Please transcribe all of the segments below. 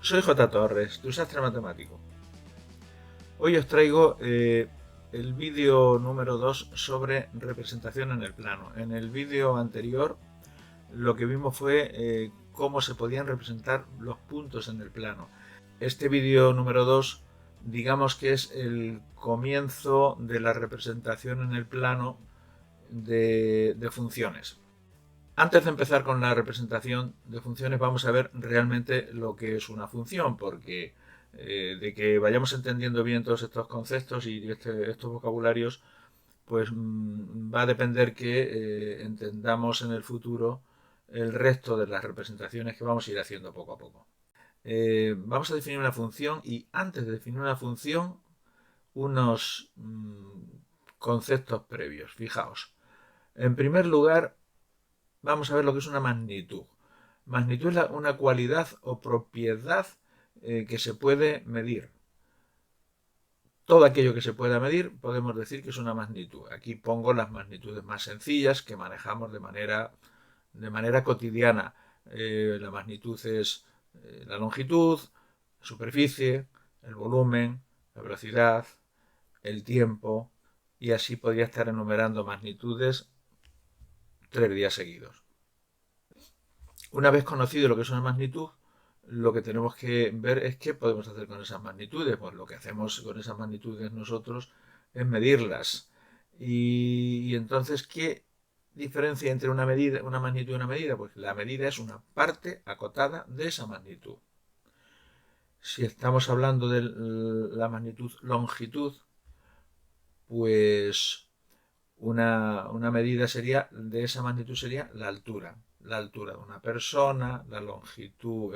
Soy J. Torres, tu sastre matemático. Hoy os traigo el vídeo número 2 sobre representación en el plano. En el vídeo anterior lo que vimos fue cómo se podían representar los puntos en el plano. Este vídeo número 2, digamos que es el comienzo de la representación en el plano de funciones. Antes de empezar con la representación de funciones, vamos a ver realmente lo que es una función, porque de que vayamos entendiendo bien todos estos conceptos y estos vocabularios, pues va a depender que entendamos en el futuro el resto de las representaciones que vamos a ir haciendo poco a poco. Vamos a definir una función y antes de definir una función, unos conceptos previos. Fijaos. En primer lugar, vamos a ver lo que es una magnitud. Magnitud es una cualidad o propiedad que se puede medir. Todo aquello que se pueda medir podemos decir que es una magnitud. Aquí pongo las magnitudes más sencillas que manejamos de manera cotidiana. La magnitud es la longitud, la superficie, el volumen, la velocidad, el tiempo, y así podría estar enumerando magnitudes 3 días seguidos. Una vez conocido lo que es una magnitud, lo que tenemos que ver es qué podemos hacer con esas magnitudes. Pues lo que hacemos con esas magnitudes nosotros es medirlas. Y entonces, ¿qué diferencia entre una magnitud y una medida? Pues la medida es una parte acotada de esa magnitud. Si estamos hablando de la magnitud longitud, pues una medida sería de esa magnitud sería la altura. La altura de una persona, la longitud,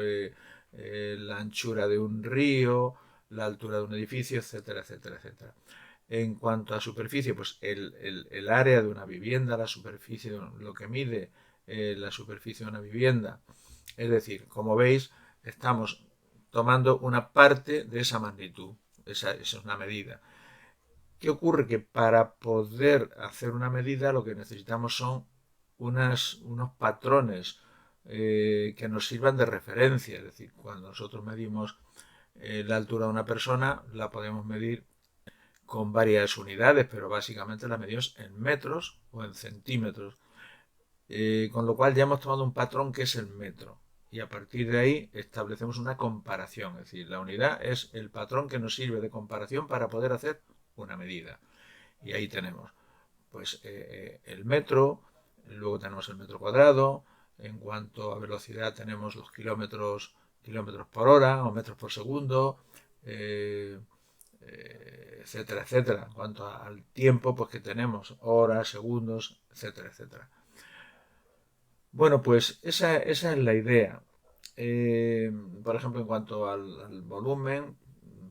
la anchura de un río, la altura de un edificio, etcétera, etcétera, etcétera. En cuanto a superficie, pues el área de una vivienda, la superficie, lo que mide la superficie de una vivienda. Es decir, como veis, estamos tomando una parte de esa magnitud. Esa es una medida. ¿Qué ocurre? Que para poder hacer una medida lo que necesitamos son unos patrones que nos sirvan de referencia. Es decir, cuando nosotros medimos la altura de una persona, la podemos medir con varias unidades, pero básicamente la medimos en metros o en centímetros. Con lo cual ya hemos tomado un patrón que es el metro. Y a partir de ahí establecemos una comparación. Es decir, la unidad es el patrón que nos sirve de comparación para poder hacer una medida. Y ahí tenemos pues el metro, luego tenemos el metro cuadrado, en cuanto a velocidad tenemos los kilómetros por hora o metros por segundo, etcétera, etcétera. En cuanto al tiempo, pues que tenemos horas, segundos, etcétera, etcétera. Bueno, pues esa es la idea. Por ejemplo, en cuanto al volumen,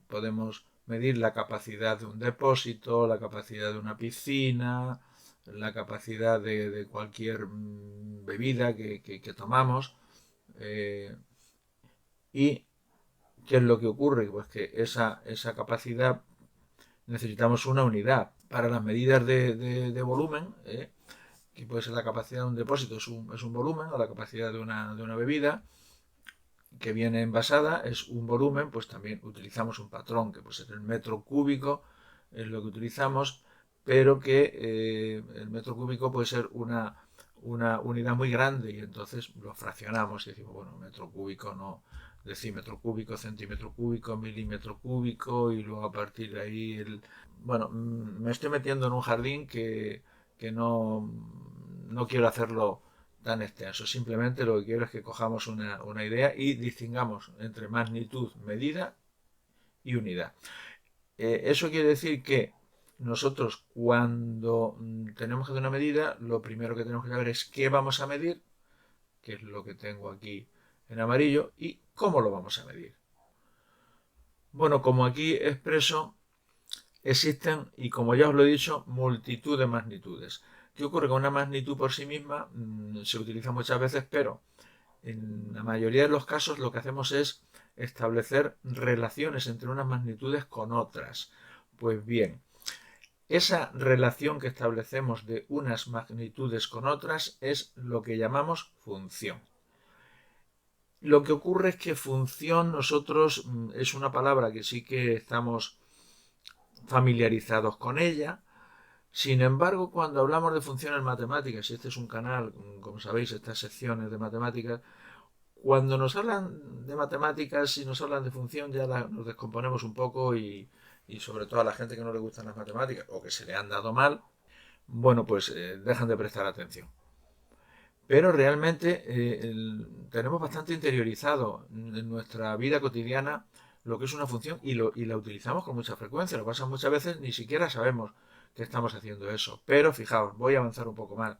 podemos medir la capacidad de un depósito, la capacidad de una piscina, la capacidad de cualquier bebida que tomamos. ¿Y qué es lo que ocurre? Pues que esa capacidad necesitamos una unidad. Para las medidas de volumen, que puede ser la capacidad de un depósito, es un volumen, o la capacidad de una bebida que viene envasada es un volumen, pues también utilizamos un patrón que puede ser el metro cúbico, es lo que utilizamos, pero que el metro cúbico puede ser una unidad muy grande y entonces lo fraccionamos y decimos, bueno, metro cúbico no, decímetro cúbico, centímetro cúbico, milímetro cúbico y luego a partir de ahí Bueno, me estoy metiendo en un jardín que no quiero hacerlo tan extenso. Simplemente lo que quiero es que cojamos una idea y distingamos entre magnitud, medida y unidad. Eso quiere decir que nosotros cuando tenemos que hacer una medida, lo primero que tenemos que saber es qué vamos a medir, que es lo que tengo aquí en amarillo, y cómo lo vamos a medir. Bueno, como aquí expreso, existen, y como ya os lo he dicho, multitud de magnitudes. ¿Qué ocurre con una magnitud por sí misma? Se utiliza muchas veces, pero en la mayoría de los casos lo que hacemos es establecer relaciones entre unas magnitudes con otras. Pues bien, esa relación que establecemos de unas magnitudes con otras es lo que llamamos función. Lo que ocurre es que función nosotros es una palabra que sí que estamos familiarizados con ella. Sin embargo, cuando hablamos de funciones matemáticas, y este es un canal, como sabéis, estas secciones de matemáticas, cuando nos hablan de matemáticas y nos hablan de función ya nos descomponemos un poco y sobre todo a la gente que no le gustan las matemáticas o que se le han dado mal, bueno, pues dejan de prestar atención. Pero realmente tenemos bastante interiorizado en nuestra vida cotidiana lo que es una función y la utilizamos con mucha frecuencia. Lo que pasa muchas veces ni siquiera sabemos que estamos haciendo eso. Pero fijaos, voy a avanzar un poco más.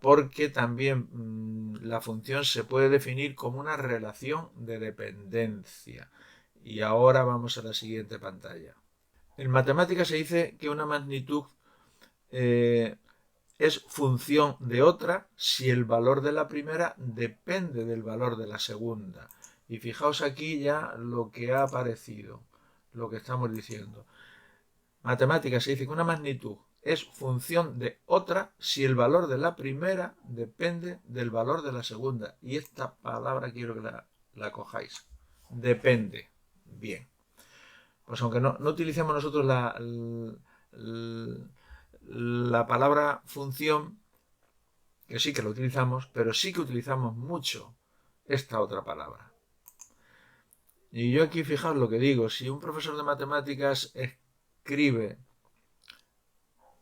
Porque también la función se puede definir como una relación de dependencia. Y ahora vamos a la siguiente pantalla. En matemáticas se dice que una magnitud es función de otra si el valor de la primera depende del valor de la segunda. Y fijaos aquí ya lo que ha aparecido, lo que estamos diciendo. Matemáticas se dice que una magnitud es función de otra si el valor de la primera depende del valor de la segunda. Y esta palabra quiero que la cojáis. Depende. Bien. Pues aunque no utilicemos nosotros la palabra función, que sí que lo utilizamos, pero sí que utilizamos mucho esta otra palabra. Y yo aquí fijaos lo que digo, si un profesor de matemáticas escribe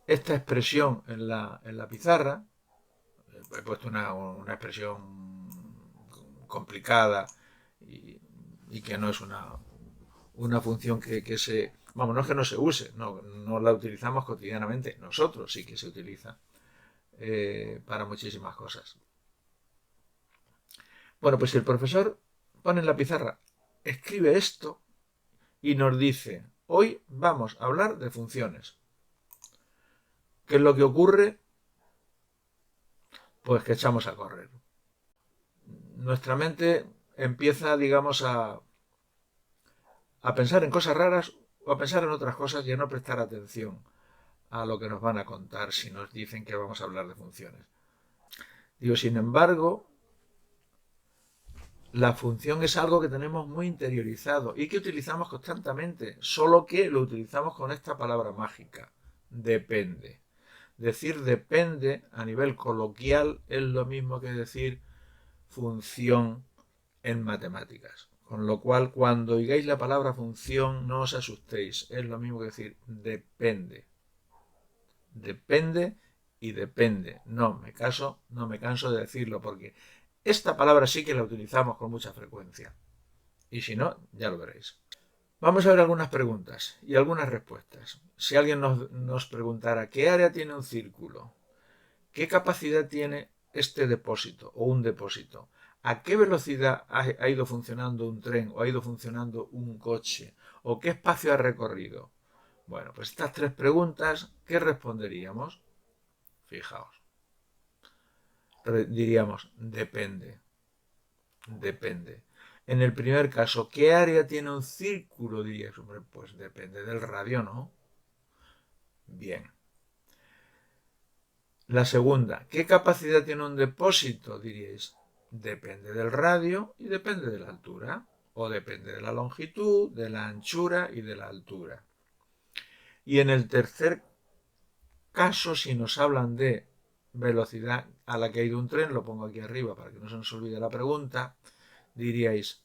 esta expresión en la pizarra, he puesto una expresión complicada y que no es una función que se... Vamos, no es que no se use, no la utilizamos cotidianamente, nosotros sí que se utiliza para muchísimas cosas. Bueno, pues si el profesor pone en la pizarra, escribe esto y nos dice, hoy vamos a hablar de funciones. ¿Qué es lo que ocurre? Pues que echamos a correr. Nuestra mente empieza, digamos, a pensar en cosas raras o a pensar en otras cosas y a no prestar atención a lo que nos van a contar si nos dicen que vamos a hablar de funciones. Digo, sin embargo, la función es algo que tenemos muy interiorizado y que utilizamos constantemente, solo que lo utilizamos con esta palabra mágica, depende. Decir depende a nivel coloquial es lo mismo que decir función en matemáticas. Con lo cual, cuando oigáis la palabra función, no os asustéis. Es lo mismo que decir depende. Depende y depende. No me canso de decirlo porque esta palabra sí que la utilizamos con mucha frecuencia. Y si no, ya lo veréis. Vamos a ver algunas preguntas y algunas respuestas. Si alguien nos preguntara ¿qué área tiene un círculo? ¿Qué capacidad tiene este depósito o un depósito? ¿A qué velocidad ha ido funcionando un tren o ha ido funcionando un coche? ¿O qué espacio ha recorrido? Bueno, pues estas tres preguntas, ¿qué responderíamos? Fijaos. Diríamos, depende. Depende. En el primer caso, ¿qué área tiene un círculo? Dirías, hombre, pues depende del radio, ¿no? Bien. La segunda, ¿qué capacidad tiene un depósito? Diríais, depende del radio y depende de la altura. O depende de la longitud, de la anchura y de la altura. Y en el tercer caso, si nos hablan de velocidad a la que ha ido un tren, lo pongo aquí arriba para que no se nos olvide la pregunta, diríais,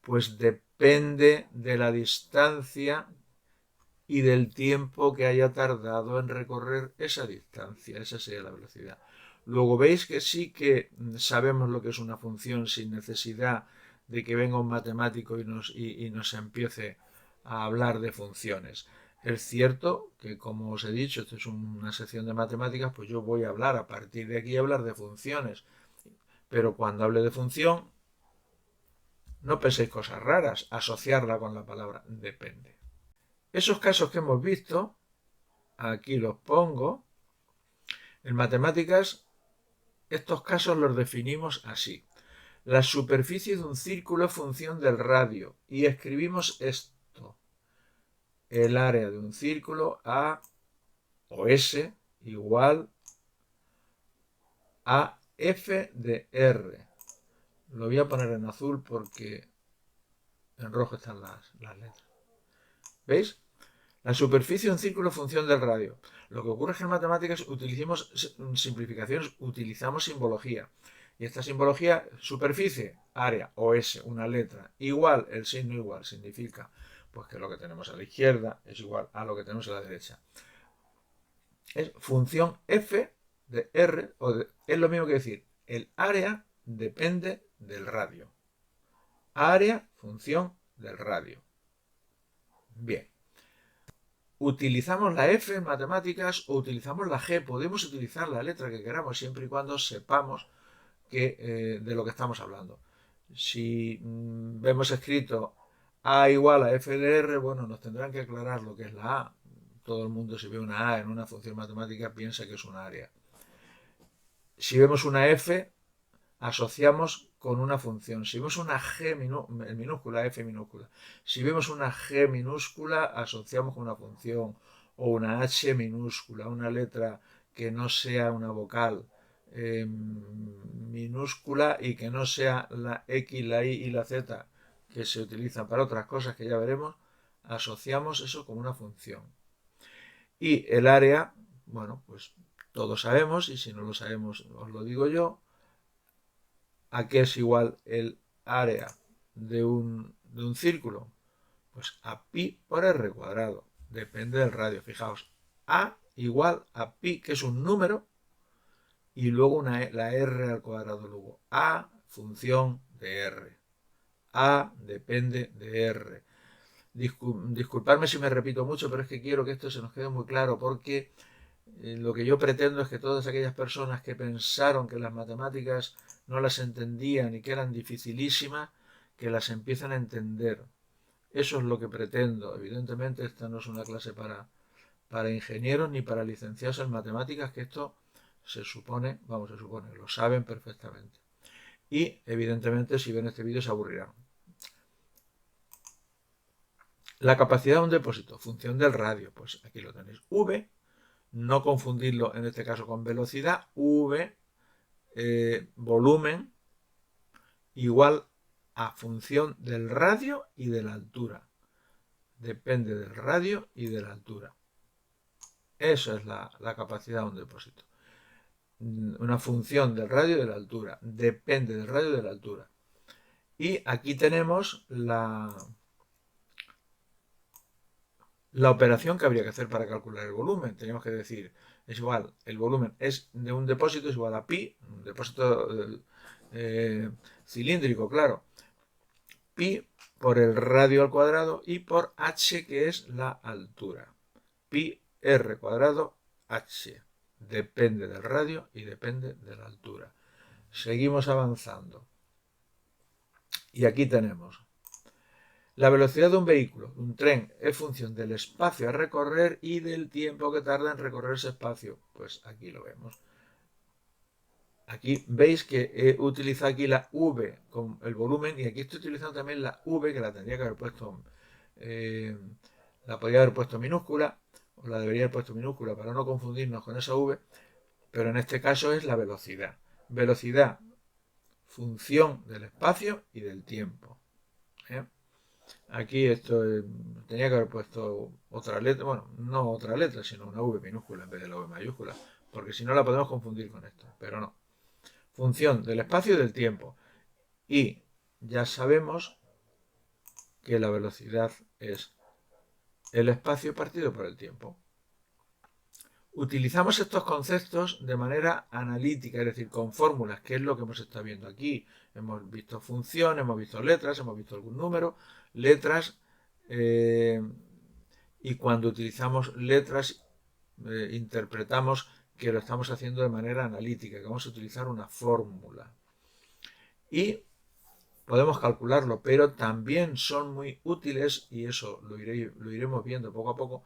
pues depende de la distancia y del tiempo que haya tardado en recorrer esa distancia. Esa sería la velocidad. Luego veis que sí que sabemos lo que es una función sin necesidad de que venga un matemático y nos empiece a hablar de funciones. Es cierto que, como os he dicho, esto es una sección de matemáticas, pues yo voy a hablar a partir de aquí, a hablar de funciones. Pero cuando hable de función, no penséis cosas raras, asociarla con la palabra depende. Esos casos que hemos visto, aquí los pongo. En matemáticas, estos casos los definimos así. La superficie de un círculo es función del radio y escribimos esto. El área de un círculo A o S igual a F de R, Lo voy a poner en azul porque en rojo están las letras. ¿Veis? La superficie de un círculo en función del radio. Lo que ocurre es que en matemáticas utilizamos simplificaciones, utilizamos simbología. Y esta simbología, superficie, área o S, una letra, igual, el signo igual, significa pues que lo que tenemos a la izquierda es igual a lo que tenemos a la derecha. Es función F de R, es lo mismo que decir, el área depende del radio. Área, función del radio. Bien. Utilizamos la F en matemáticas o utilizamos la G. Podemos utilizar la letra que queramos siempre y cuando sepamos de lo que estamos hablando. Si vemos escrito A igual a F de R, bueno, nos tendrán que aclarar lo que es la A. Todo el mundo, si ve una A en una función matemática, piensa que es un área. Si vemos una F, asociamos con una función. Si vemos una G minúscula, F minúscula, si vemos una G minúscula, asociamos con una función, o una H minúscula, una letra que no sea una vocal minúscula y que no sea la X, la Y y la Z que se utilizan para otras cosas que ya veremos, asociamos eso con una función. Y el área, bueno, pues todos sabemos, y si no lo sabemos os lo digo yo, ¿a qué es igual el área de un círculo? Pues a pi por r cuadrado. Depende del radio. Fijaos, a igual a pi, que es un número, y luego la r al cuadrado. Luego a función de r. A depende de r. Disculpadme si me repito mucho, pero es que quiero que esto se nos quede muy claro, porque lo que yo pretendo es que todas aquellas personas que pensaron que las matemáticas no las entendían y que eran dificilísimas, que las empiecen a entender. Eso es lo que pretendo. Evidentemente esta no es una clase para ingenieros ni para licenciados en matemáticas, que esto se supone, lo saben perfectamente. Y evidentemente si ven este vídeo se aburrirán. La capacidad de un depósito, función del radio, pues aquí lo tenéis. V, no confundirlo en este caso con velocidad, V, volumen, igual a función del radio y de la altura. Depende del radio y de la altura. Esa es la capacidad de un depósito. Una función del radio y de la altura. Depende del radio y de la altura. Y aquí tenemos la operación que habría que hacer para calcular el volumen. Tenemos que decir, es igual, el volumen es de un depósito es igual a pi, un depósito cilíndrico, claro. Pi por el radio al cuadrado y por h, que es la altura. Pi r cuadrado h. Depende del radio y depende de la altura. Seguimos avanzando. Y aquí tenemos la velocidad de un vehículo, de un tren, es función del espacio a recorrer y del tiempo que tarda en recorrer ese espacio. Pues aquí lo vemos. Aquí veis que he utilizado aquí la V con el volumen y aquí estoy utilizando también la V, que la tendría que haber puesto, la podría haber puesto minúscula, o la debería haber puesto minúscula para no confundirnos con esa V, pero en este caso es la velocidad. Velocidad, función del espacio y del tiempo. Aquí esto tenía que haber puesto otra letra, bueno, no otra letra, sino una V minúscula en vez de la V mayúscula, porque si no la podemos confundir con esto, pero no. Función del espacio y del tiempo. Y ya sabemos que la velocidad es el espacio partido por el tiempo. Utilizamos estos conceptos de manera analítica, es decir, con fórmulas, que es lo que hemos estado viendo aquí. Hemos visto función, hemos visto letras, hemos visto algún número, letras, y cuando utilizamos letras interpretamos que lo estamos haciendo de manera analítica, que vamos a utilizar una fórmula. Y podemos calcularlo, pero también son muy útiles, y eso lo iremos viendo poco a poco,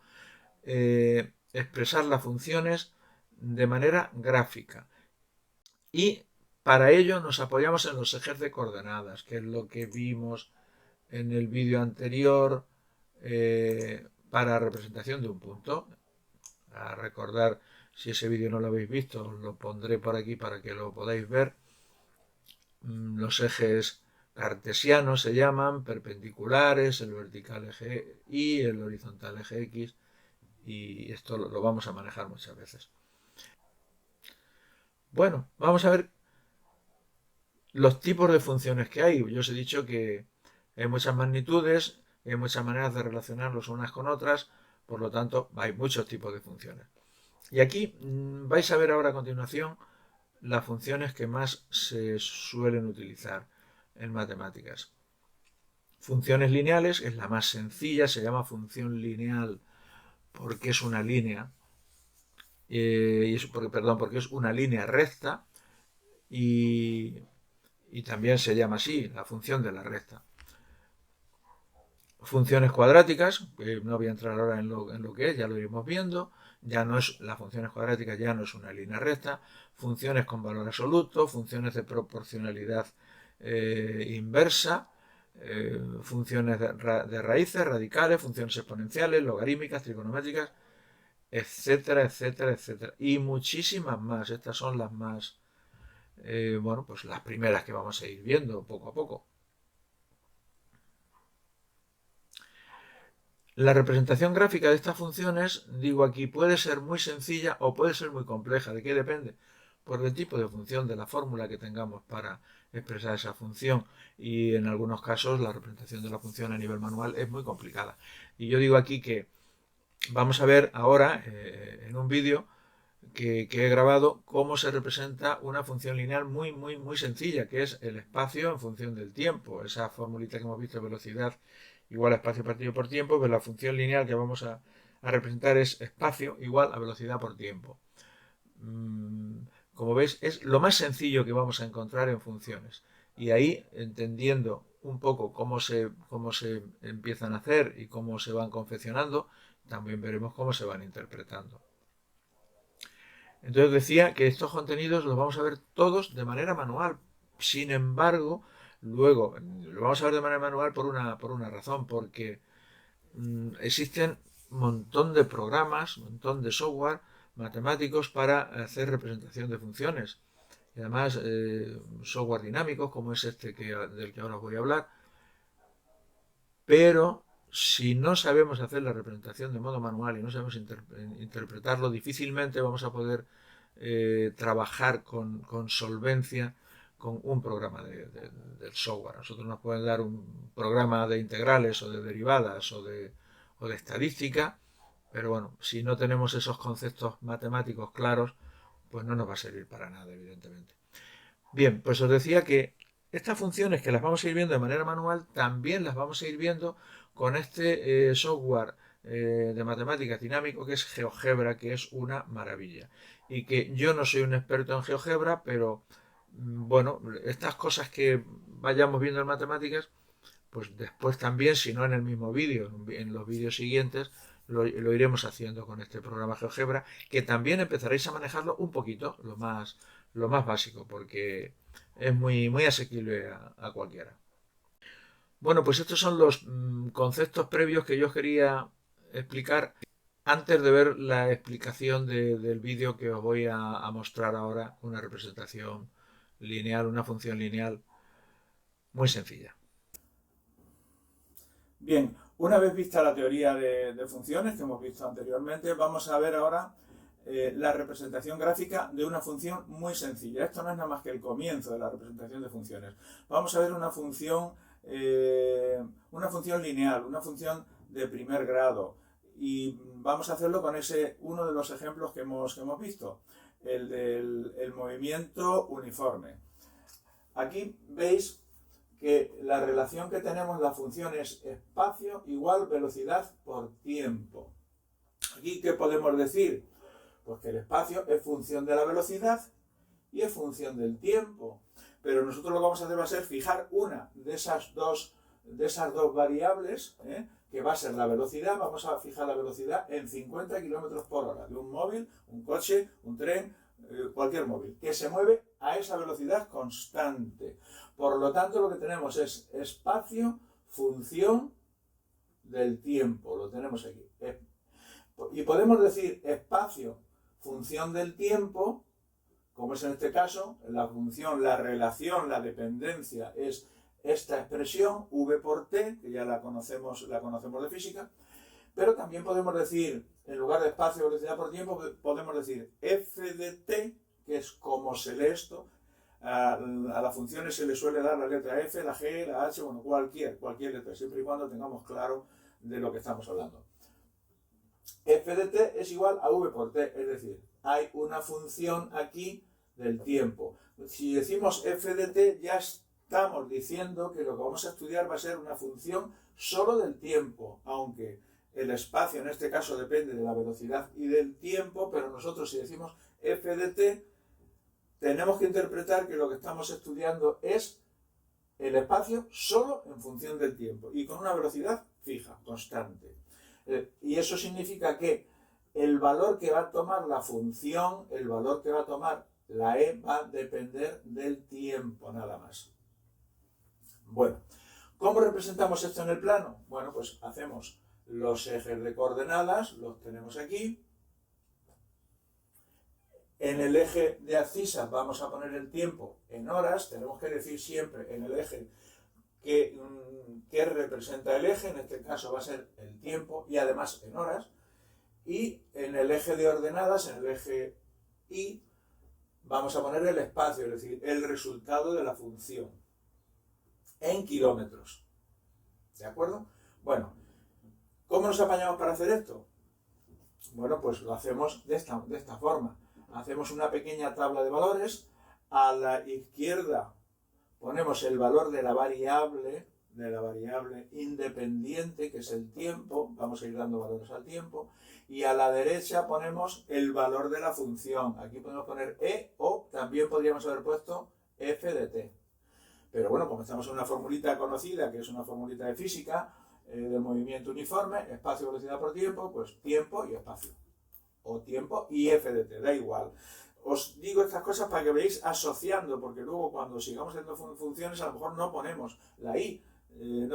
expresar las funciones de manera gráfica. Y para ello nos apoyamos en los ejes de coordenadas, que es lo que vimos en el vídeo anterior para representación de un punto. A recordar, si ese vídeo no lo habéis visto, os lo pondré por aquí para que lo podáis ver. los ejes cartesianos se llaman perpendiculares, el vertical eje Y, el horizontal eje X, y esto lo vamos a manejar muchas veces. Bueno, vamos a ver los tipos de funciones que hay. Yo os he dicho que hay muchas magnitudes, hay muchas maneras de relacionarlos unas con otras, por lo tanto hay muchos tipos de funciones. Y aquí vais a ver ahora a continuación las funciones que más se suelen utilizar en matemáticas. Funciones lineales es la más sencilla, se llama función lineal porque es una línea, porque es una línea recta y también se llama así, la función de la recta. Funciones cuadráticas, no voy a entrar ahora en lo que es, ya lo iremos viendo, ya no es, las funciones cuadráticas ya no es una línea recta, funciones con valor absoluto, funciones de proporcionalidad inversa, funciones de raíces, radicales, funciones exponenciales, logarítmicas, trigonométricas, etcétera, etcétera, etcétera. Y muchísimas más. Estas son las más, bueno, pues las primeras que vamos a ir viendo poco a poco. La representación gráfica de estas funciones, digo aquí, puede ser muy sencilla o puede ser muy compleja. ¿De qué depende? Por el tipo de función, de la fórmula que tengamos para expresar esa función. Y en algunos casos la representación de la función a nivel manual es muy complicada. Y yo digo aquí que vamos a ver ahora en un vídeo que he grabado cómo se representa una función lineal muy sencilla, que es el espacio en función del tiempo. Esa formulita que hemos visto, velocidad igual a espacio partido por tiempo, pues la función lineal que vamos a representar es espacio igual a velocidad por tiempo. Como veis, es lo más sencillo que vamos a encontrar en funciones. Y ahí, entendiendo un poco cómo se empiezan a hacer y cómo se van confeccionando, también veremos cómo se van interpretando. Entonces decía que estos contenidos los vamos a ver todos de manera manual. Sin embargo, luego lo vamos a ver de manera manual por una razón, porque existen un montón de programas, un montón de software matemáticos para hacer representación de funciones. Y además software dinámicos como es este del que ahora os voy a hablar. Pero si no sabemos hacer la representación de modo manual y no sabemos interpretarlo, difícilmente vamos a poder trabajar con solvencia con un programa del software. Nosotros nos pueden dar un programa de integrales o de derivadas o de estadística, pero bueno, si no tenemos esos conceptos matemáticos claros, pues no nos va a servir para nada, evidentemente. Bien, pues os decía que estas funciones que las vamos a ir viendo de manera manual, también las vamos a ir viendo con este software de matemáticas dinámico que es GeoGebra, que es una maravilla. Y que yo no soy un experto en GeoGebra, pero bueno, estas cosas que vayamos viendo en matemáticas, pues después también, si no en el mismo vídeo, en los vídeos siguientes, lo iremos haciendo con este programa GeoGebra, que también empezaréis a manejarlo un poquito, lo más básico, porque es muy asequible a cualquiera. Bueno, pues estos son los conceptos previos que yo quería explicar antes de ver la explicación del vídeo que os voy a mostrar ahora, una representación lineal, una función lineal muy sencilla. Bien, una vez vista la teoría de funciones que hemos visto anteriormente, vamos a ver ahora la representación gráfica de una función muy sencilla. Esto no es nada más que el comienzo de la representación de funciones. Vamos a ver una función lineal, una función de primer grado. Y vamos a hacerlo con uno de los ejemplos que hemos visto, el del movimiento uniforme. Aquí veis que la relación que tenemos, la función es espacio igual velocidad por tiempo. Aquí, ¿qué podemos decir? Pues que el espacio es función de la velocidad y es función del tiempo. Pero nosotros lo que vamos a hacer va a ser fijar una de esas dos variables, que va a ser la velocidad. Vamos a fijar la velocidad en 50 km por hora de un móvil, un coche, un tren, cualquier móvil, que se mueve a esa velocidad constante. Por lo tanto, lo que tenemos es espacio, función del tiempo. Lo tenemos aquí. Y podemos decir espacio, función del tiempo, como es en este caso, la función, la relación, la dependencia es esta expresión, v por t, que ya la conocemos de física, pero también podemos decir, en lugar de espacio, velocidad por tiempo, podemos decir f de t, que es como se lee esto. A las funciones se le suele dar la letra f, la g, la h, bueno, cualquier letra, siempre y cuando tengamos claro de lo que estamos hablando. F de t es igual a v por t, es decir, hay una función aquí del tiempo. Si decimos f de t, ya estamos diciendo que lo que vamos a estudiar va a ser una función solo del tiempo, aunque el espacio en este caso depende de la velocidad y del tiempo, pero nosotros si decimos f de t, tenemos que interpretar que lo que estamos estudiando es el espacio solo en función del tiempo y con una velocidad fija, constante. Y eso significa que el valor que va a tomar la función, el valor que va a tomar la e, va a depender del tiempo, nada más. Bueno, ¿cómo representamos esto en el plano? Bueno, pues hacemos los ejes de coordenadas, los tenemos aquí. En el eje de abscisas vamos a poner el tiempo en horas, tenemos que decir siempre en el eje que representa el eje, en este caso va a ser el tiempo y además en horas, y en el eje de ordenadas, en el eje Y, vamos a poner el espacio, es decir, el resultado de la función, en kilómetros. ¿De acuerdo? Bueno, ¿cómo nos apañamos para hacer esto? Bueno, pues lo hacemos de esta forma. Hacemos una pequeña tabla de valores, a la izquierda ponemos el valor de la variable independiente, que es el tiempo, vamos a ir dando valores al tiempo, y a la derecha ponemos el valor de la función. Aquí podemos poner e o también podríamos haber puesto f de t. Pero bueno, como estamos en una formulita conocida, que es una formulita de física, del movimiento uniforme, espacio, velocidad por tiempo, pues tiempo y espacio. O tiempo y f de t, da igual. Os digo estas cosas para que veáis asociando, porque luego cuando sigamos haciendo funciones a lo mejor no ponemos la i,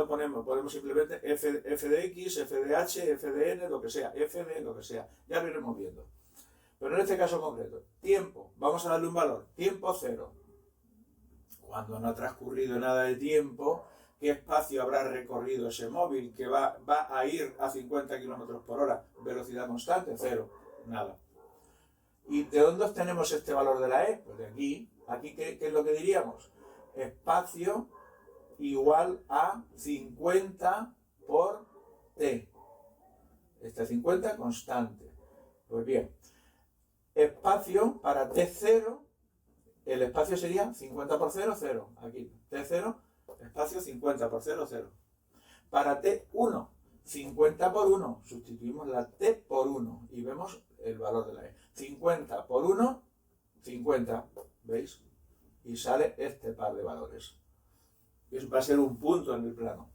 podemos simplemente f de x, f de h, f de n, lo que sea, f de lo que sea, ya lo iremos viendo. Pero en este caso concreto, tiempo, vamos a darle un valor, tiempo 0. Cuando no ha transcurrido nada de tiempo, ¿qué espacio habrá recorrido ese móvil que va a ir a 50 km por hora? Velocidad constante, 0, nada. ¿Y de dónde obtenemos este valor de la E? Pues de aquí. Aquí, ¿qué es lo que diríamos? Espacio igual a 50 por T. Este 50 constante. Pues bien, espacio para T0, el espacio sería 50 por 0, 0. Aquí, T0, espacio 50 por 0, 0. Para T1, 50 por 1, sustituimos la T por 1 y vemos el valor de la E. 50 por 1, 50, ¿veis? Y sale este par de valores. Eso va a ser un punto en el plano.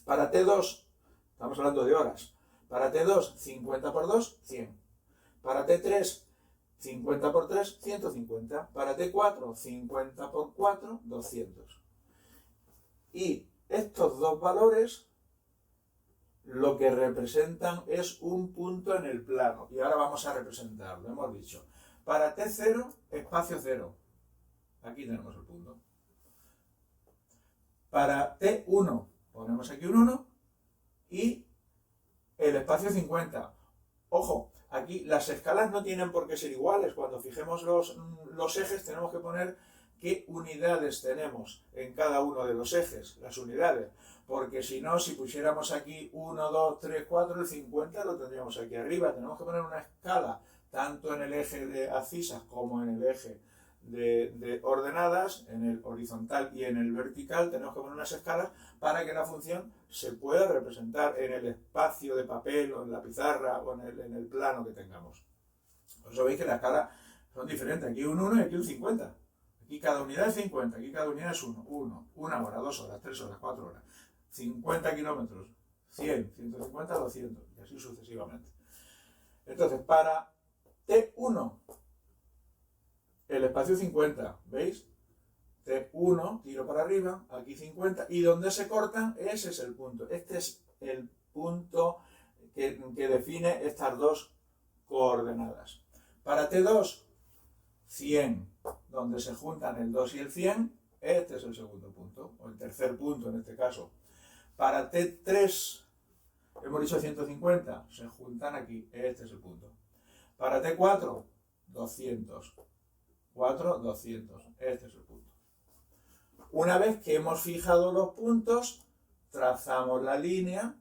Para T2, estamos hablando de horas. Para T2, 50 por 2, 100. Para T3, 50 por 3, 150. Para T4, 50 por 4, 200. Y estos dos valores lo que representan es un punto en el plano. Y ahora vamos a representarlo, hemos dicho. Para T0, espacio 0. Aquí tenemos el punto. Para T1, ponemos aquí un 1 y el espacio 50. Ojo, aquí las escalas no tienen por qué ser iguales. Cuando fijemos los ejes tenemos que poner qué unidades tenemos en cada uno de los ejes, las unidades. Porque si no, si pusiéramos aquí 1, 2, 3, 4, el 50 lo tendríamos aquí arriba. Tenemos que poner una escala tanto en el eje de abscisas como en el eje de ordenadas, en el horizontal y en el vertical. Tenemos que poner unas escalas para que la función se pueda representar en el espacio de papel o en la pizarra o en el plano que tengamos. Por eso veis que las escalas son diferentes. Aquí un 1 y aquí un 50. Aquí cada unidad es 50, aquí cada unidad es 1. 1, 1 hora, 2 horas, 3 horas, 4 horas. 50 kilómetros, 100, 150, 200, y así sucesivamente. Entonces, para T1, el espacio 50, ¿veis? T1, tiro para arriba, aquí 50, y donde se cortan, ese es el punto. Este es el punto que define estas dos coordenadas. Para T2, 100, donde se juntan el 2 y el 100, este es el segundo punto, o el tercer punto en este caso. Para T3, hemos dicho 150, se juntan aquí, este es el punto. Para T4, 200. 4, 200, este es el punto. Una vez que hemos fijado los puntos, trazamos la línea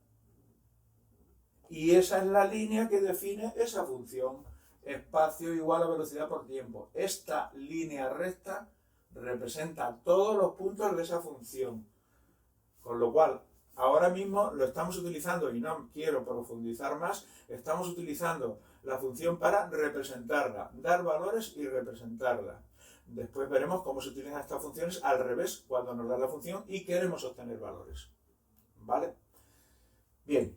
y esa es la línea que define esa función, espacio igual a velocidad por tiempo. Esta línea recta representa todos los puntos de esa función, con lo cual ahora mismo lo estamos utilizando, y no quiero profundizar más, estamos utilizando la función para representarla, dar valores y representarla. Después veremos cómo se utilizan estas funciones al revés, cuando nos da la función y queremos obtener valores. ¿Vale? Bien,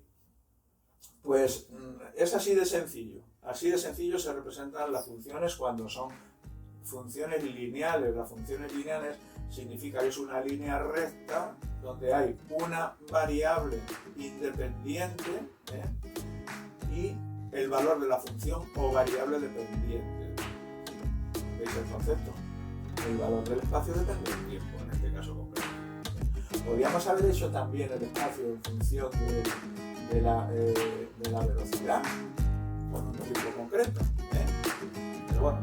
pues es así de sencillo. Así de sencillo se representan las funciones cuando son funciones lineales. Las funciones lineales significa que es una línea recta donde hay una variable independiente y el valor de la función o variable dependiente. ¿Veis el concepto? El valor del espacio depende del tiempo, en este caso concreto. Podríamos haber hecho también el espacio en función de la velocidad con un tiempo concreto. Pero bueno,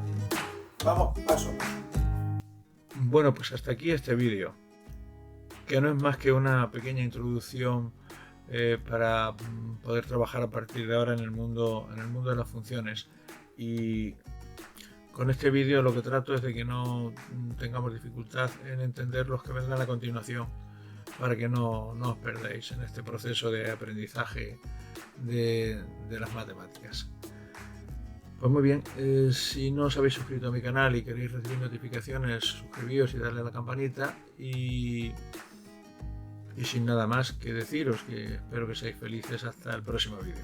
vamos paso a paso. Bueno, pues hasta aquí este vídeo, que no es más que una pequeña introducción para poder trabajar a partir de ahora en el mundo de las funciones. Y con este vídeo lo que trato es de que no tengamos dificultad en entender los que vendrán a continuación, para que no os perdáis en este proceso de aprendizaje de las matemáticas. Pues muy bien, si no os habéis suscrito a mi canal y queréis recibir notificaciones, suscribíos y darle a la campanita. Y sin nada más que deciros, que espero que seáis felices hasta el próximo vídeo.